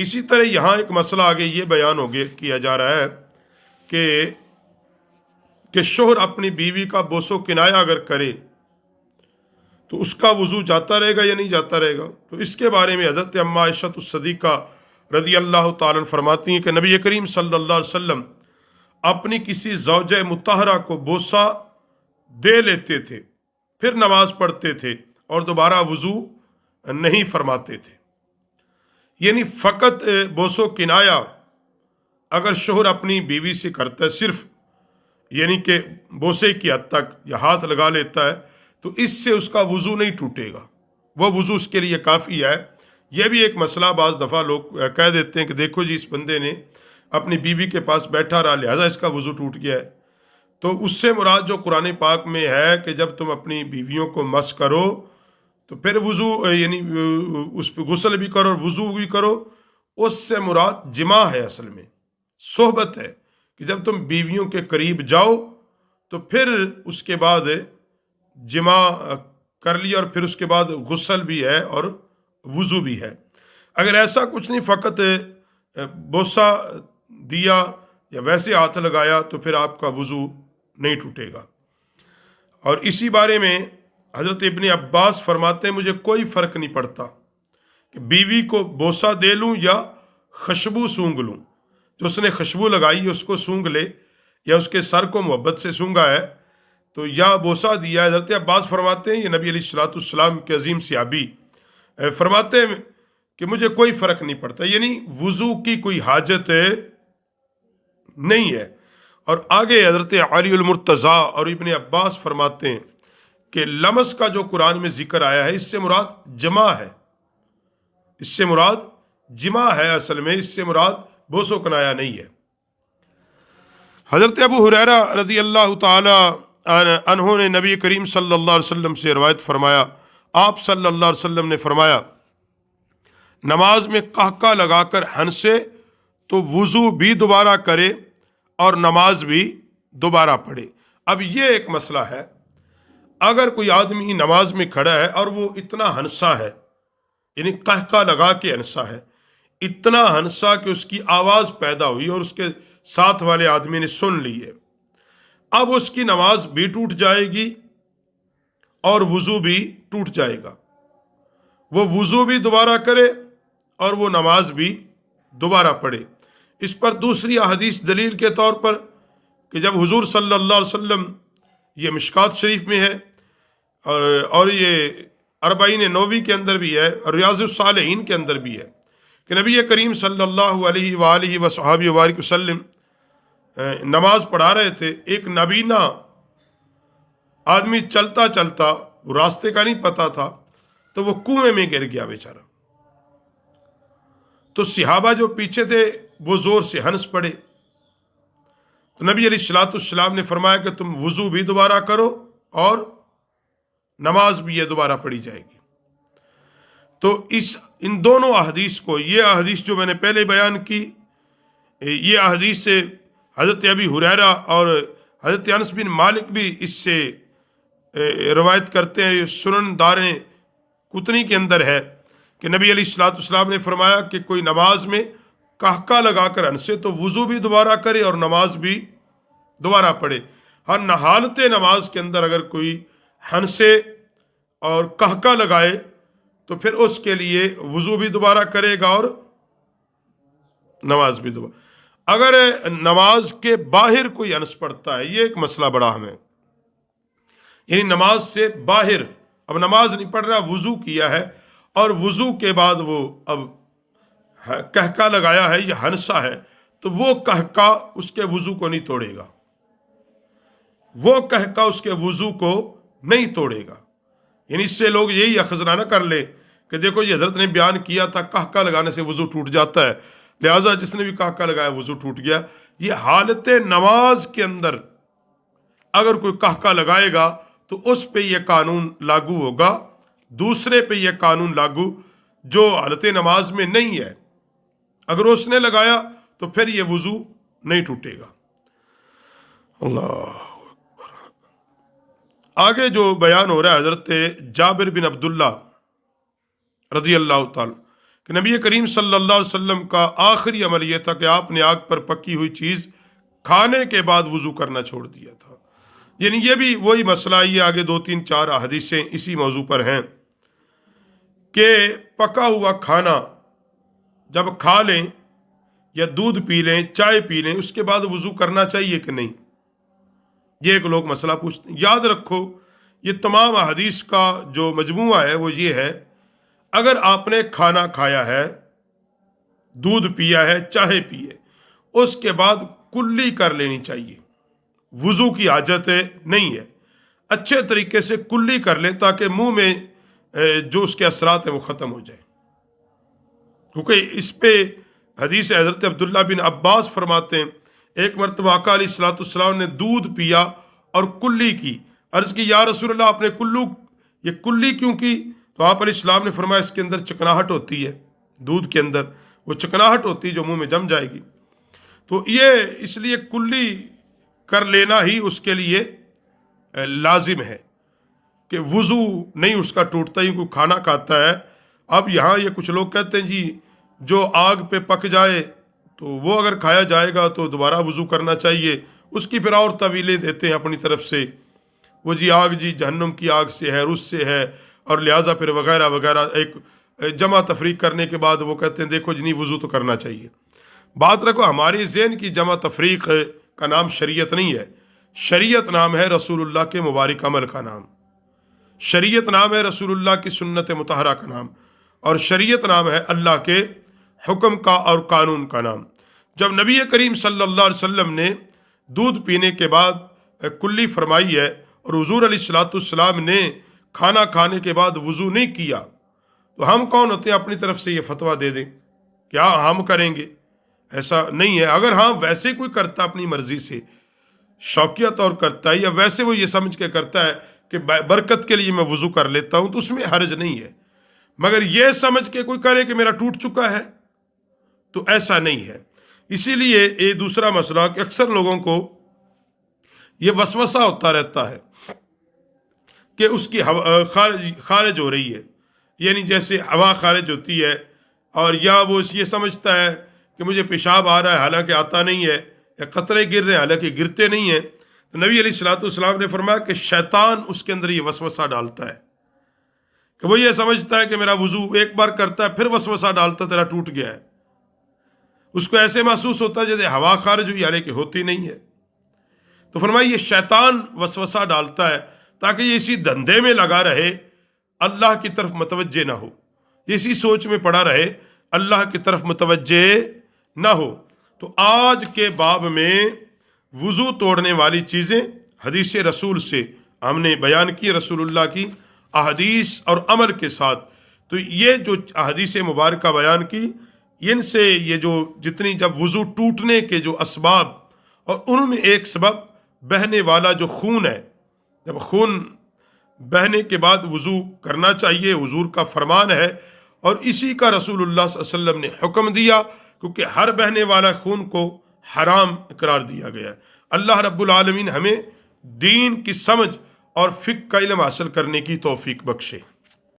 اسی طرح یہاں ایک مسئلہ آگے یہ بیان کیا جا رہا ہے کہ شوہر اپنی بیوی کا بوس و کنایا اگر کرے تو اس کا وضو جاتا رہے گا یا نہیں جاتا رہے گا؟ تو اس کے بارے میں حضرت اماں عائشہ الصدیقہ رضی اللہ تعالیٰ فرماتی ہیں کہ نبی کریم صلی اللہ علیہ وسلم اپنی کسی زوجہ مطہرہ کو بوسہ دے لیتے تھے، پھر نماز پڑھتے تھے اور دوبارہ وضو نہیں فرماتے تھے۔ یعنی فقط بوس و کنایا اگر شوہر اپنی بیوی سے کرتا ہے، صرف یعنی کہ بوسے کی حد تک یا ہاتھ لگا لیتا ہے، تو اس سے اس کا وضو نہیں ٹوٹے گا، وہ وضو اس کے لیے کافی ہے۔ یہ بھی ایک مسئلہ بعض دفعہ لوگ کہہ دیتے ہیں کہ دیکھو جی، اس بندے نے اپنی بیوی کے پاس بیٹھا رہا لہذا اس کا وضو ٹوٹ گیا ہے۔ تو اس سے مراد جو قرآن پاک میں ہے کہ جب تم اپنی بیویوں کو مس کرو تو پھر وضو یعنی اس پہ غسل بھی کرو اور وضو بھی کرو، اس سے مراد جماع ہے، اصل میں صحبت ہے کہ جب تم بیویوں کے قریب جاؤ تو پھر اس کے بعد جماع کر لیا اور پھر اس کے بعد غسل بھی ہے اور وضو بھی ہے۔ اگر ایسا کچھ نہیں، فقط بوسہ دیا یا ویسے ہاتھ لگایا تو پھر آپ کا وضو نہیں ٹوٹے گا۔ اور اسی بارے میں حضرت ابن عباس فرماتے ہیں مجھے کوئی فرق نہیں پڑتا کہ بیوی کو بوسہ دے لوں یا خوشبو سونگھ لوں، جو اس نے خوشبو لگائی ہے اس کو سونگھ لے یا اس کے سر کو محبت سے سونگھا ہے تو یا بوسہ دیا ہے۔ حضرت عباس فرماتے ہیں، یہ نبی علیہ الصلوۃ والسلام کے عظیم صحابی فرماتے ہیں کہ مجھے کوئی فرق نہیں پڑتا، یعنی وضو کی کوئی حاجت نہیں ہے۔ اور آگے حضرت علی المرتضیٰ اور ابن عباس فرماتے ہیں کہ لمس کا جو قرآن میں ذکر آیا ہے اس سے مراد جمع ہے، اس سے مراد جمع ہے، اصل میں اس سے مراد بوس و کنایا نہیں ہے۔ حضرت ابو ہریرہ رضی اللہ تعالی عنہ نے نبی کریم صلی اللہ علیہ وسلم سے روایت فرمایا، آپ صلی اللہ علیہ وسلم نے فرمایا نماز میں قہقہ لگا کر ہنسے تو وضو بھی دوبارہ کرے اور نماز بھی دوبارہ پڑھے۔ اب یہ ایک مسئلہ ہے، اگر کوئی آدمی نماز میں کھڑا ہے اور وہ اتنا ہنسا ہے، یعنی قہقہ لگا کے ہنسا ہے، اتنا ہنسا کہ اس کی آواز پیدا ہوئی اور اس کے ساتھ والے آدمی نے سن لی ہے، اب اس کی نماز بھی ٹوٹ جائے گی اور وضو بھی ٹوٹ جائے گا۔ وہ وضو بھی دوبارہ کرے اور وہ نماز بھی دوبارہ پڑھے۔ اس پر دوسری احادیث دلیل کے طور پر کہ جب حضور صلی اللہ علیہ وسلم، یہ مشکات شریف میں ہے اور یہ اربعین نووی کے اندر بھی ہے اور ریاض الصالحین کے اندر بھی ہے کہ نبی کریم صلی اللہ علیہ وآلہ وصحبہ وبارک وسلم نماز پڑھا رہے تھے، ایک نابینا آدمی چلتا چلتا، وہ راستے کا نہیں پتا تھا تو وہ کنویں میں گر گیا بیچارہ۔ تو صحابہ جو پیچھے تھے وہ زور سے ہنس پڑے، تو نبی علیہ الصلوۃ والسلام نے فرمایا کہ تم وضو بھی دوبارہ کرو اور نماز بھی یہ دوبارہ پڑھی جائے گی۔ تو ان دونوں احادیث کو، یہ احادیث جو میں نے پہلے بیان کی، یہ احادیث سے حضرت ابی ہریرہ اور حضرت انس بن مالک بھی اس سے روایت کرتے ہیں، سنن داریں قطنی کے اندر ہے کہ نبی علیہ الصلوۃ والسلام نے فرمایا کہ کوئی نماز میں قہقہ لگا کر ہنسے تو وضو بھی دوبارہ کرے اور نماز بھی دوبارہ پڑھے۔ ہر حالت نماز کے اندر اگر کوئی ہنسے اور قہقہ لگائے تو پھر اس کے لیے وضو بھی دوبارہ کرے گا اور نماز بھی دوبارہ۔ اگر نماز کے باہر کوئی ہنس پڑتا ہے، یہ ایک مسئلہ بڑا اہم ہے، یعنی نماز سے باہر، اب نماز نہیں پڑھ رہا، وضو کیا ہے اور وضو کے بعد وہ اب قہقہ لگایا ہے یا ہنسا ہے، تو وہ قہقہ اس کے وضو کو نہیں توڑے گا، وہ قہقہ اس کے وضو کو نہیں توڑے گا۔ یعنی اس سے لوگ یہی اخذ نہ کر لے کہ دیکھو یہ حضرت نے بیان کیا تھا قہقہ لگانے سے وضو ٹوٹ جاتا ہے، لہٰذا جس نے بھی قہقہ لگایا وضو ٹوٹ گیا۔ یہ حالت نماز کے اندر اگر کوئی قہقہ لگائے گا تو اس پہ یہ قانون لاگو ہوگا، دوسرے پہ یہ قانون لاگو جو حالت نماز میں نہیں ہے، اگر اس نے لگایا تو پھر یہ وضو نہیں ٹوٹے گا۔ اللہ آگے جو بیان ہو رہا ہے حضرت جابر بن عبداللہ رضی اللہ تعالی کہ نبی کریم صلی اللہ علیہ وسلم کا آخری عمل یہ تھا کہ آپ نے آگ پر پکی ہوئی چیز کھانے کے بعد وضو کرنا چھوڑ دیا تھا۔ یعنی یہ بھی وہی مسئلہ، یہ آگے 2-3-4 احادیثیں اسی موضوع پر ہیں کہ پکا ہوا کھانا جب کھا لیں یا دودھ پی لیں، چائے پی لیں، اس کے بعد وضو کرنا چاہیے کہ نہیں، یہ ایک لوگ مسئلہ پوچھتے ہیں۔ یاد رکھو یہ تمام احادیث کا جو مجموعہ ہے وہ یہ ہے، اگر آپ نے کھانا کھایا ہے، دودھ پیا ہے، چائے پیے، اس کے بعد کلی کر لینی چاہیے، وضو کی حاجت نہیں ہے، اچھے طریقے سے کلی کر لیں تاکہ منہ میں جو اس کے اثرات ہیں وہ ختم ہو جائیں۔ کیونکہ اس پہ حدیث حضرت عبداللہ بن عباس فرماتے ہیں، ایک مرتبہ آقا علیہ الصلوۃ والسلام نے دودھ پیا اور کلی کی، عرض کی یا رسول اللہ آپ نے یہ کلی کیوں کی؟ تو آپ علیہ السلام نے فرمایا اس کے اندر چکناہٹ ہوتی ہے، دودھ کے اندر وہ چکناہٹ ہوتی ہے جو منہ میں جم جائے گی، تو یہ اس لیے کلی کر لینا ہی اس کے لیے لازم ہے کہ وضو نہیں اس کا ٹوٹتا ہی کوئی کھانا کھاتا ہے۔ اب یہاں یہ کچھ لوگ کہتے ہیں جی جو آگ پہ پک جائے تو وہ اگر کھایا جائے گا تو دوبارہ وضو کرنا چاہیے، اس کی پھر اور طویلیں دیتے ہیں اپنی طرف سے، وہ جی آگ جی جہنم کی آگ سے ہے، رس سے ہے، اور لہٰذا پھر وغیرہ وغیرہ، ایک جمع تفریق کرنے کے بعد وہ کہتے ہیں دیکھو جی وضو تو کرنا چاہیے۔ بات رکھو ہماری ذہن کی جمع تفریق کا نام شریعت نہیں ہے، شریعت نام ہے رسول اللہ کے مبارک عمل کا نام، شریعت نام ہے رسول اللہ کی سنت مطہرہ کا نام، اور شریعت نام ہے اللہ کے حکم کا اور قانون کا نام۔ جب نبی کریم صلی اللہ علیہ وسلم نے دودھ پینے کے بعد کلی فرمائی ہے اور حضور علیہ الصلوۃ والسلام نے کھانا کھانے کے بعد وضو نہیں کیا، تو ہم کون ہوتے ہیں اپنی طرف سے یہ فتویٰ دے دیں کیا ہم کریں گے؟ ایسا نہیں ہے۔ اگر ہاں ویسے کوئی کرتا اپنی مرضی سے شوقیہ طور کرتا ہے، یا ویسے وہ یہ سمجھ کے کرتا ہے کہ برکت کے لیے میں وضو کر لیتا ہوں، تو اس میں حرج نہیں ہے، مگر یہ سمجھ کے کوئی کرے کہ میرا ٹوٹ چکا ہے تو ایسا نہیں ہے۔ اسی لیے یہ دوسرا مسئلہ کہ اکثر لوگوں کو یہ وسوسہ ہوتا رہتا ہے کہ اس کی خارج ہو رہی ہے، یعنی جیسے ہوا خارج ہوتی ہے، اور یا وہ یہ سمجھتا ہے کہ مجھے پیشاب آ رہا ہے حالانکہ آتا نہیں ہے، یا قطرے گر رہے ہیں حالانکہ گرتے نہیں ہیں، تو نبی علیہ الصلوۃ والسلام نے فرمایا کہ شیطان اس کے اندر یہ وسوسہ ڈالتا ہے کہ وہ یہ سمجھتا ہے کہ میرا وضو ایک بار کرتا ہے پھر وسوسہ ڈالتا تیرا ٹوٹ گیا ہے، اس کو ایسے محسوس ہوتا ہے جیسے ہوا خارج ہوئی حالانکہ ہوتی نہیں ہے۔ تو فرمایا یہ شیطان وسوسہ ڈالتا ہے تاکہ یہ اسی دھندے میں لگا رہے، اللہ کی طرف متوجہ نہ ہو، اسی سوچ میں پڑا رہے، اللہ کی طرف متوجہ نہ ہو۔ تو آج کے باب میں وضو توڑنے والی چیزیں حدیث رسول سے ہم نے بیان کی، رسول اللہ کی احادیث اور عمل کے ساتھ۔ تو یہ جو احادیث مبارکہ بیان کی، ان سے یہ جو جتنی جب وضو ٹوٹنے کے جو اسباب، اور ان میں ایک سبب بہنے والا جو خون ہے، جب خون بہنے کے بعد وضو کرنا چاہیے، حضور کا فرمان ہے، اور اسی کا رسول اللہ صلی اللہ علیہ وسلم نے حکم دیا، کیونکہ ہر بہنے والا خون کو حرام قرار دیا گیا ہے۔ اللہ رب العالمین ہمیں دین کی سمجھ اور فقہ کا علم حاصل کرنے کی توفیق بخشے۔